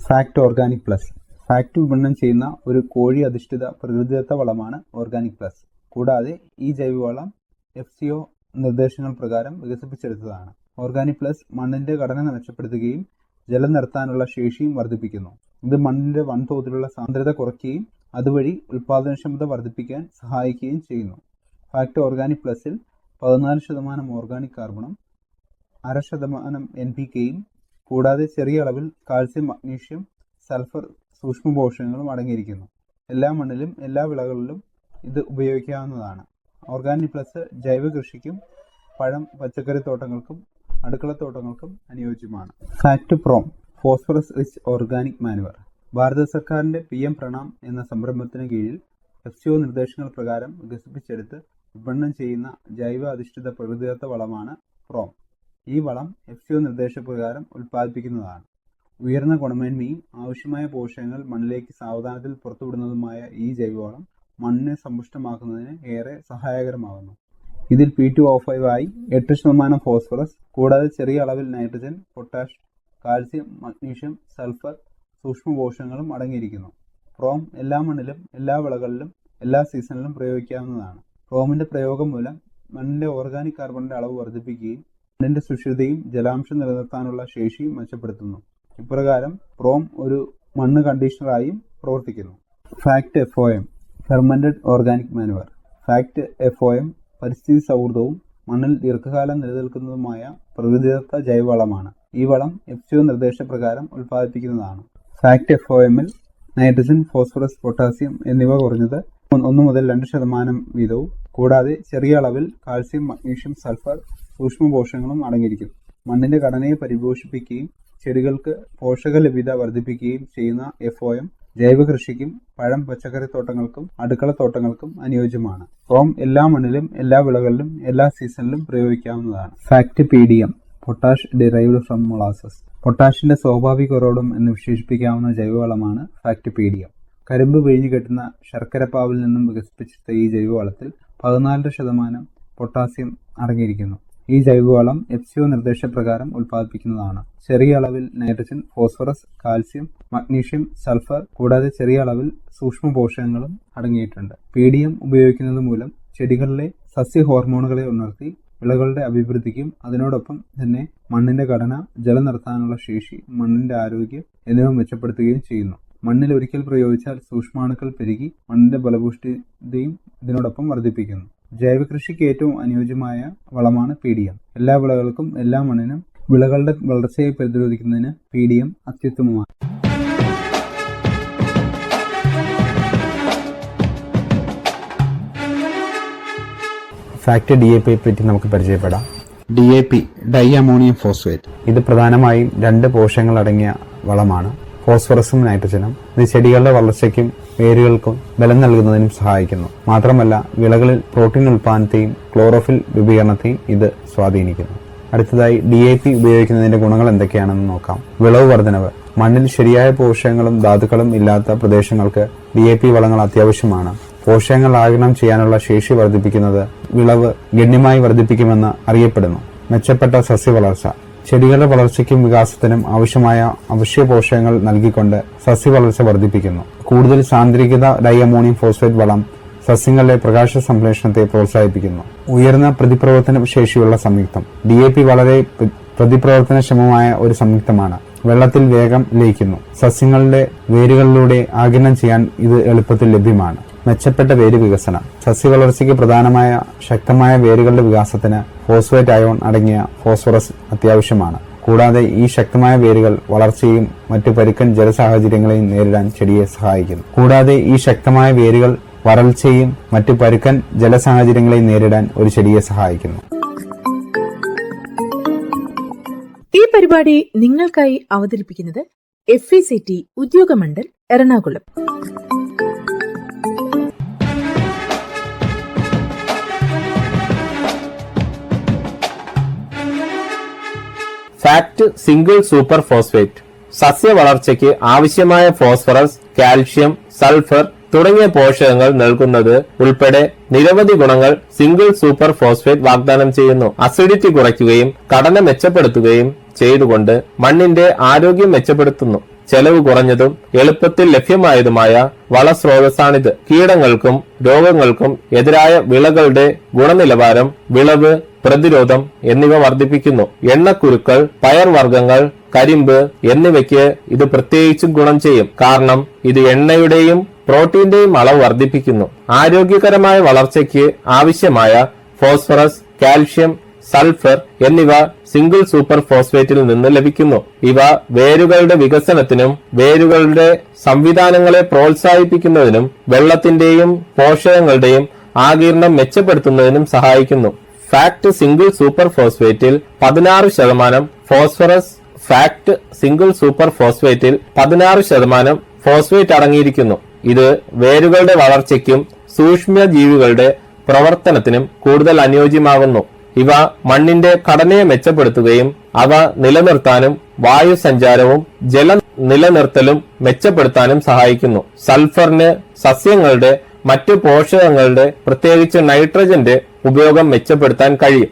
ഫാക്ട് ഓർഗാനിക് പ്ലസ് ഫാക്ട് വിപണനം ചെയ്യുന്ന ഒരു കോഴി അധിഷ്ഠിത പ്രകൃതിദത്ത വളമാണ് ഓർഗാനിക് പ്ലസ്. കൂടാതെ ഈ ജൈവവളം FCO നിർദ്ദേശങ്ങൾ പ്രകാരം വികസിപ്പിച്ചെടുത്തതാണ്. ഓർഗാനിക് പ്ലസ് മണ്ണിന്റെ ഘടന മെച്ചപ്പെടുത്തുകയും ജലം നിർത്താനുള്ള ശേഷിയും വർദ്ധിപ്പിക്കുന്നു. ഇത് മണ്ണിന്റെ വൻതോതിലുള്ള സാന്ദ്രത കുറയ്ക്കുകയും അതുവഴി ഉൽപാദനക്ഷമത വർദ്ധിപ്പിക്കാൻ സഹായിക്കുകയും ചെയ്യുന്നു. ഫാക്ട് ഓർഗാനിക് പ്ലസിൽ 14% ഓർഗാനിക് കാർബണും 0.5% NPKയും കൂടാതെ ചെറിയ അളവിൽ കാൽസ്യം, മഗ്നീഷ്യം, സൾഫർ സൂക്ഷ്മ പോഷകങ്ങളും അടങ്ങിയിരിക്കുന്നു. എല്ലാ മണ്ണിലും എല്ലാ വിളകളിലും ഇത് ഉപയോഗിക്കാവുന്നതാണ്. ഓർഗാനിക് പ്ലസ് ജൈവ കൃഷിക്കും പഴം, പച്ചക്കറി തോട്ടങ്ങൾക്കും അടുക്കളത്തോട്ടങ്ങൾക്കും അനുയോജ്യമാണ്. FACT PROM phosphorus rich organic manure ഭാരത സർക്കാരിന്റെ PM പ്രണാം എന്ന സംരംഭത്തിന് കീഴിൽ FCO നിർദ്ദേശങ്ങൾ പ്രകാരം വികസിപ്പിച്ചെടുത്ത് വിപണനം ചെയ്യുന്ന ജൈവ അധിഷ്ഠിത പ്രകൃതിദത്ത വളമാണ് പ്രോം. ഈ വളം FCO നിർദ്ദേശപ്രകാരം ഉൽപ്പാദിപ്പിക്കുന്നതാണ്. ഉയർന്ന ഗുണമേന്മയും ആവശ്യമായ പോഷകങ്ങൾ മണ്ണിലേക്ക് സാവധാനത്തിൽ പുറത്തുവിടുന്നതുമായ ഈ ജൈവവളം മണ്ണിനെ സമ്പുഷ്ടമാക്കുന്നതിന് ഏറെ സഹായകരമാകുന്നു. ഇതിൽ P2O5 ആയി 8% ഫോസ്ഫറസ് കൂടാതെ ചെറിയ അളവിൽ nitrogen, potash, calcium, magnesium, sulphur സൂക്ഷ്മ പോഷകങ്ങളും അടങ്ങിയിരിക്കുന്നു. പ്രോം എല്ലാ മണ്ണിലും, എല്ലാ വിളകളിലും, എല്ലാ സീസണിലും പ്രയോഗിക്കാവുന്നതാണ്. പ്രോമിന്റെ പ്രയോഗം മൂലം മണ്ണിന്റെ ഓർഗാനിക് കാർബണിന്റെ അളവ് വർദ്ധിപ്പിക്കുകയും മണ്ണിന്റെ സുഷിരതയും ജലാംശം നിലനിർത്താനുള്ള ശേഷിയും മെച്ചപ്പെടുത്തുന്നു. ഇപ്രകാരം പ്രോം ഒരു മണ്ണ് കണ്ടീഷണറായും പ്രവർത്തിക്കുന്നു. Fact FOM fermented organic manoeuvre fact FOM പരിസ്ഥിതി സൗഹൃദവും മണ്ണിൽ ദീർഘകാലം നിലനിൽക്കുന്നതുമായ പ്രകൃതിദത്ത ജൈവവളമാണ്. ഈ വളം FCO നിർദ്ദേശപ്രകാരം ഉൽപ്പാദിപ്പിക്കുന്നതാണ്. ഫാക്ട് FOMൽ നൈട്രജൻ, ഫോസ്ഫറസ്, പൊട്ടാസ്യം എന്നിവ കുറഞ്ഞത് 1 മുതൽ 2% വീതവും കൂടാതെ ചെറിയ അളവിൽ കാൽസ്യം, മഗ്നീഷ്യം, സൾഫർ സൂക്ഷ്മ പോഷകങ്ങളും അടങ്ങിയിരിക്കുന്നു. മണ്ണിന്റെ ഘടനയെ പരിപോഷിപ്പിക്കുകയും ചെടികൾക്ക് പോഷക ലഭ്യത വർദ്ധിപ്പിക്കുകയും ചെയ്യുന്ന FOM ജൈവ കൃഷിക്കും പഴം, പച്ചക്കറി തോട്ടങ്ങൾക്കും അടുക്കളത്തോട്ടങ്ങൾക്കും അനുയോജ്യമാണ്. പ്രോം എല്ലാ മണ്ണിലും, എല്ലാ വിളകളിലും, എല്ലാ സീസണിലും പ്രയോഗിക്കാവുന്നതാണ്. FACT PDM potash derived from molasses പൊട്ടാഷിന്റെ സ്വാഭാവിക ഉറവിടം എന്ന് വിശേഷിപ്പിക്കാവുന്ന ജൈവവളമാണ് ഫാക്ട് PDM. കരിമ്പ് പിഴിഞ്ഞു കെട്ടുന്ന ശർക്കരപ്പാവിൽ നിന്നും വികസിപ്പിച്ചെടുത്ത ഈ ജൈവവളത്തിൽ 14% പൊട്ടാസ്യം അടങ്ങിയിരിക്കുന്നു. ഈ ജൈവവളം FCO നിർദ്ദേശപ്രകാരം ഉൽപ്പാദിപ്പിക്കുന്നതാണ്. ചെറിയ അളവിൽ nitrogen, phosphorus, calcium, magnesium, sulphur കൂടാതെ ചെറിയ അളവിൽ സൂക്ഷ്മ പോഷകങ്ങളും അടങ്ങിയിട്ടുണ്ട്. PDM ഉപയോഗിക്കുന്നത് മൂലം ചെടികളിലെ സസ്യ ഹോർമോണുകളെ ഉണർത്തി വിളകളുടെ അഭിവൃദ്ധിക്കും അതിനോടൊപ്പം തന്നെ മണ്ണിന്റെ ഘടന, ജലം നിർത്താനുള്ള ശേഷി, മണ്ണിന്റെ ആരോഗ്യം എന്നിവ മെച്ചപ്പെടുത്തുകയും ചെയ്യുന്നു. മണ്ണിൽ ഒരിക്കൽ പ്രയോഗിച്ചാൽ സൂക്ഷ്മാണുക്കൾ പെരുകി മണ്ണിന്റെ ഫലപുഷ്ടിയും ഇതിനോടൊപ്പം വർദ്ധിപ്പിക്കുന്നു. ജൈവ കൃഷിക്ക് ഏറ്റവും അനുയോജ്യമായ വളമാണ് PDM. എല്ലാ വിളകൾക്കും, എല്ലാ മണ്ണിനും വിളകളുടെ വളർച്ചയെ പ്രതിരോധിക്കുന്നതിന് PDM അത്യുത്തമമാണ്. ഫാക്ട് DAP പറ്റി നമുക്ക് പരിചയപ്പെടാം. DAP ഡൈ അമോണിയം ഫോസ്ഫേറ്റ് ഇത് പ്രധാനമായും 2 പോഷകങ്ങൾ അടങ്ങിയ വളമാണ്. ഫോസ്ഫറസും നൈട്രജനും. ഇത് ചെടികളുടെ വളർച്ചയ്ക്കും വേരുകൾക്കും ബലം നൽകുന്നതിനും സഹായിക്കുന്നു. മാത്രമല്ല വിളകളിൽ പ്രോട്ടീൻ ഉൽപാദനത്തെയും ക്ലോറോഫിൽ രൂപീകരണത്തെയും ഇത് സ്വാധീനിക്കുന്നു. അടുത്തതായി DAP ഉപയോഗിക്കുന്നതിന്റെ ഗുണങ്ങൾ എന്തൊക്കെയാണെന്ന് നോക്കാം. വിളവ് വർധനവ്. മണ്ണിൽ ശരിയായ പോഷകങ്ങളും ധാതുക്കളും ഇല്ലാത്ത പ്രദേശങ്ങൾക്ക് DAP വളങ്ങൾ അത്യാവശ്യമാണ്. പോഷകങ്ങൾ ആഗിരണം ചെയ്യാനുള്ള ശേഷി വർദ്ധിപ്പിക്കുന്നത് വിളവ് ഗണ്യമായി വർദ്ധിപ്പിക്കുമെന്ന് അറിയപ്പെടുന്നു. മെച്ചപ്പെട്ട സസ്യവളർച്ച. ചെടികളുടെ വളർച്ചയ്ക്കും വികാസത്തിനും ആവശ്യമായ അവശ്യ പോഷകങ്ങൾ നൽകിക്കൊണ്ട് സസ്യവളർച്ച വർദ്ധിപ്പിക്കുന്നു. കൂടുതൽ സാന്ദ്രീകൃത ഡൈഅമോണിയം ഫോസ്ഫേറ്റ് വളം സസ്യങ്ങളുടെ പ്രകാശ സംശ്ലേഷണത്തെ പ്രോത്സാഹിപ്പിക്കുന്നു. ഉയർന്ന പ്രതിപ്രവർത്തന ശേഷിയുള്ള സംയുക്തം. DAP വളരെ പ്രതിപ്രവർത്തനക്ഷമമായ ഒരു സംയുക്തമാണ്. വെള്ളത്തിൽ വേഗം ലയിക്കുന്നു. സസ്യങ്ങളുടെ വേരുകളിലൂടെ ആഗിരണം ചെയ്യാൻ ഇത് എളുപ്പത്തിൽ ലഭ്യമാണ്. മെച്ചപ്പെട്ട വേര് വികസനം. സസ്യവളർച്ചയ്ക്ക് പ്രധാനമായ ശക്തമായ വേരുകളുടെ വികാസത്തിന് ഫോസ്ഫേറ്റ് അയോൺ അടങ്ങിയ ഫോസ്ഫറസ് അത്യാവശ്യമാണ്. കൂടാതെ ഈ ശക്തമായ വേരുകൾ വളർച്ചയും മറ്റു പരുക്കൻ ജലസാഹചര്യങ്ങളെയും നേരിടാൻ ചെടിയെ സഹായിക്കുന്നു. വരൾച്ചയും മറ്റു പരുക്കൻ ജലസാഹചര്യങ്ങളെയും നേരിടാൻ ഒരു ചെടിയെ സഹായിക്കുന്നു. ഈ പരിപാടി നിങ്ങൾക്കായി അവതരിപ്പിക്കുന്നത് FECT Udyogamandal Ernakulam. Fact single super phosphate. സസ്യ വളർച്ചയ്ക്ക് ആവശ്യമായ ഫോസ്ഫറസ്, കാൽഷ്യം, സൾഫർ തുടങ്ങിയ പോഷകങ്ങൾ നൽകുന്നത് ഉൾപ്പെടെ നിരവധി ഗുണങ്ങൾ സിംഗിൾ സൂപ്പർ ഫോസ്ഫേറ്റ് വാഗ്ദാനം ചെയ്യുന്നു. അസിഡിറ്റി കുറയ്ക്കുകയും ഘടന മെച്ചപ്പെടുത്തുകയും ചെയ്തുകൊണ്ട് മണ്ണിന്റെ ആരോഗ്യം മെച്ചപ്പെടുത്തുന്നു. ചെലവ് കുറഞ്ഞതും എളുപ്പത്തിൽ ലഭ്യമായതുമായ വളസ്രോതസ്സാണിത്. കീടങ്ങൾക്കും രോഗങ്ങൾക്കും എതിരായ വിളകളുടെ ഗുണനിലവാരം, വിളവ് പ്രതിരോധം എന്നിവ വർദ്ധിപ്പിക്കുന്നു. എണ്ണക്കുരുക്കൾ, പയർവർഗ്ഗങ്ങൾ, കരിമ്പ് എന്നിവയ്ക്ക് ഇത് പ്രത്യേകിച്ചും ഗുണം ചെയ്യും. കാരണം ഇത് എണ്ണയുടെയും പ്രോട്ടീന്റെയും അളവ് വർദ്ധിപ്പിക്കുന്നു. ആരോഗ്യകരമായ വളർച്ചയ്ക്ക് ആവശ്യമായ ഫോസ്ഫറസ്, കാൽഷ്യം, സൾഫർ എന്നിവ സിംഗിൾ സൂപ്പർ ഫോസ്ഫേറ്റിൽ നിന്ന് ലഭിക്കുന്നു. ഇവ വേരുകളുടെ വികസനത്തിനും വേരുകളുടെ സംവിധാനങ്ങളെ പ്രോത്സാഹിപ്പിക്കുന്നതിനും വെള്ളത്തിന്റെയും പോഷകങ്ങളുടെയും ആഗിരണം മെച്ചപ്പെടുത്തുന്നതിനും സഹായിക്കുന്നു. ഫാക്ട് സിംഗിൾ സൂപ്പർ ഫോസ്ഫേറ്റിൽ 16% ഫോസ്ഫറസ്. ഫാക്ട് സിംഗിൾ സൂപ്പർ ഫോസ്ഫേറ്റിൽ 16% ഫോസ്ഫേറ്റ് അടങ്ങിയിരിക്കുന്നു. ഇത് വേരുകളുടെ വളർച്ചയ്ക്കും സൂക്ഷ്മജീവികളുടെ പ്രവർത്തനത്തിനും കൂടുതൽ അനുയോജ്യമാകുന്നു. ഇവ മണ്ണിന്റെ ഘടനയെ മെച്ചപ്പെടുത്തുകയും അവ നിലനിർത്താനും വായു സഞ്ചാരവും ജല നിലനിർത്തലും മെച്ചപ്പെടുത്താനും സഹായിക്കുന്നു. സൾഫറിന് സസ്യങ്ങളുടെ മറ്റു പോഷകങ്ങളുടെ പ്രത്യേകിച്ച് നൈട്രജന്റെ ഉപയോഗം മെച്ചപ്പെടുത്താൻ കഴിയും.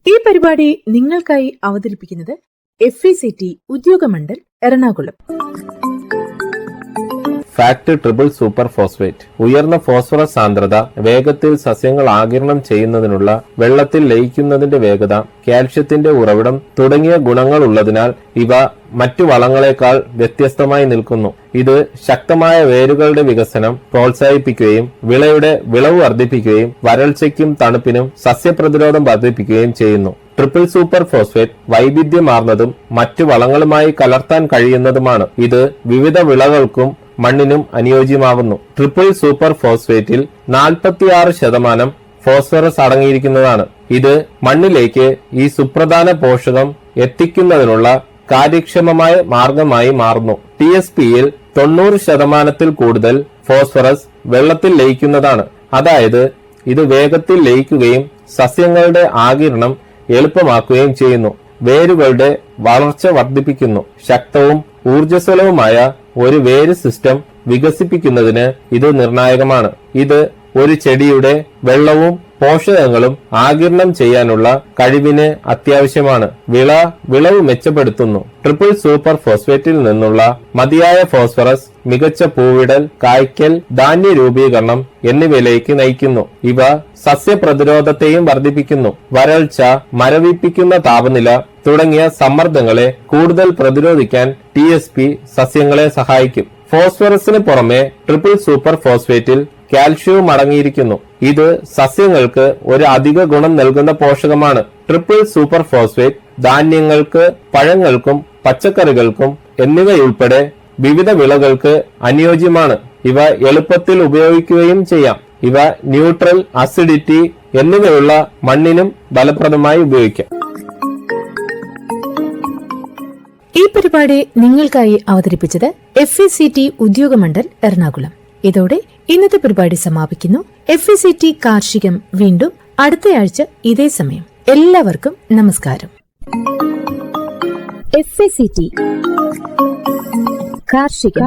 ഈ പരിപാടി നിങ്ങൾക്കായി അവതരിപ്പിക്കുന്നത് FECT Udyogamandal Ernakulam. Fact triple super phosphate. ഉയർന്ന ഫോസ്ഫറസ് സാന്ദ്രത, വേഗത്തിൽ സസ്യങ്ങൾ ആഗിരണം ചെയ്യുന്നതിനുള്ള വെള്ളത്തിൽ ലയിക്കുന്നതിന്റെ വേഗത, കാൽഷ്യത്തിന്റെ ഉറവിടം തുടങ്ങിയ ഗുണങ്ങൾ ഉള്ളതിനാൽ ഇവ മറ്റു വളങ്ങളെക്കാൾ വ്യത്യസ്തമായി നിൽക്കുന്നു. ഇത് ശക്തമായ വേരുകളുടെ വികസനം പ്രോത്സാഹിപ്പിക്കുകയും വിളയുടെ വിളവ് വർദ്ധിപ്പിക്കുകയും വരൾച്ചയ്ക്കും തണുപ്പിനും സസ്യപ്രതിരോധം വർദ്ധിപ്പിക്കുകയും ചെയ്യുന്നു. ട്രിപ്പിൾ സൂപ്പർ ഫോസ്ഫേറ്റ് വൈവിധ്യമാർന്നതും മറ്റു വളങ്ങളുമായി കലർത്താൻ കഴിയുന്നതുമാണ്. ഇത് വിവിധ വിളകൾക്കും മണ്ണിനും അനുയോജ്യമാകുന്നു. ട്രിപ്പിൾ സൂപ്പർ ഫോസ്ഫേറ്റിൽ 46% ഫോസ്ഫറസ് അടങ്ങിയിരിക്കുന്നതാണ്. ഇത് മണ്ണിലേക്ക് ഈ സുപ്രധാന പോഷകം എത്തിക്കുന്നതിനുള്ള കാര്യക്ഷമമായ മാർഗമായി മാറുന്നു. TSPയിൽ 90% കൂടുതൽ ഫോസ്ഫറസ് വെള്ളത്തിൽ ലയിക്കുന്നതാണ്. അതായത് ഇത് വേഗത്തിൽ ലയിക്കുകയും സസ്യങ്ങളുടെ ആഗിരണം എളുപ്പമാക്കുകയും ചെയ്യുന്നു. വേരുകളുടെ വളർച്ച വർദ്ധിപ്പിക്കുന്നു. ശക്തവും ഊർജ്ജസ്വലവുമായ ഒരു വേര് സിസ്റ്റം വികസിപ്പിക്കുന്നതിന് ഇത് നിർണായകമാണ്. ഇത് ഒരു ചെടിയുടെ വെള്ളവും പോഷകങ്ങളും ആഗിരണം ചെയ്യാനുള്ള കഴിവിന് അത്യാവശ്യമാണ്. വിളവ് മെച്ചപ്പെടുത്തുന്നു. ട്രിപ്പിൾ സൂപ്പർ ഫോസ്ഫേറ്റിൽ നിന്നുള്ള മതിയായ ഫോസ്ഫറസ് മികച്ച പൂവിടൽ, കായ്ക്കൽ, ധാന്യ രൂപീകരണം എന്നിവയിലേക്ക് നയിക്കുന്നു. ഇവ സസ്യപ്രതിരോധത്തെയും വർദ്ധിപ്പിക്കുന്നു. വരൾച്ച, മരവിപ്പിക്കുന്ന താപനില തുടങ്ങിയ സമ്മർദ്ദങ്ങളെ കൂടുതൽ പ്രതിരോധിക്കാൻ TSP സസ്യങ്ങളെ സഹായിക്കും. ഫോസ്ഫറസിന് പുറമെ ട്രിപ്പിൾ സൂപ്പർ ഫോസ്ഫേറ്റിൽ കാൽഷ്യവും അടങ്ങിയിരിക്കുന്നു. ഇത് സസ്യങ്ങൾക്ക് ഒരു അധിക ഗുണം നൽകുന്ന പോഷകമാണ്. ട്രിപ്പിൾ സൂപ്പർ ഫോസ്ഫേറ്റ് ധാന്യങ്ങൾക്ക്, പഴങ്ങൾക്കും പച്ചക്കറികൾക്കും എന്നിവയുൾപ്പെടെ വിവിധ വിളകൾക്ക് അനുയോജ്യമാണ്. ഇവ എളുപ്പത്തിൽ ഉപയോഗിക്കുകയും ചെയ്യാം. ഇവ ന്യൂട്രൽ, അസിഡിറ്റി എന്നിവയുള്ള മണ്ണിനും ഫലപ്രദമായി ഉപയോഗിക്കാം. ഈ പരിപാടി നിങ്ങൾക്കായി അവതരിപ്പിച്ചത് FACT ഉദ്യോഗമണ്ഡൽ എറണാകുളം. ഇതോടെ ഇന്നത്തെ പരിപാടി സമാപിക്കുന്നു. FACT കാർഷികം വീണ്ടും അടുത്തയാഴ്ച ഇതേ സമയം. എല്ലാവർക്കും നമസ്കാരം. FACT കാർഷിക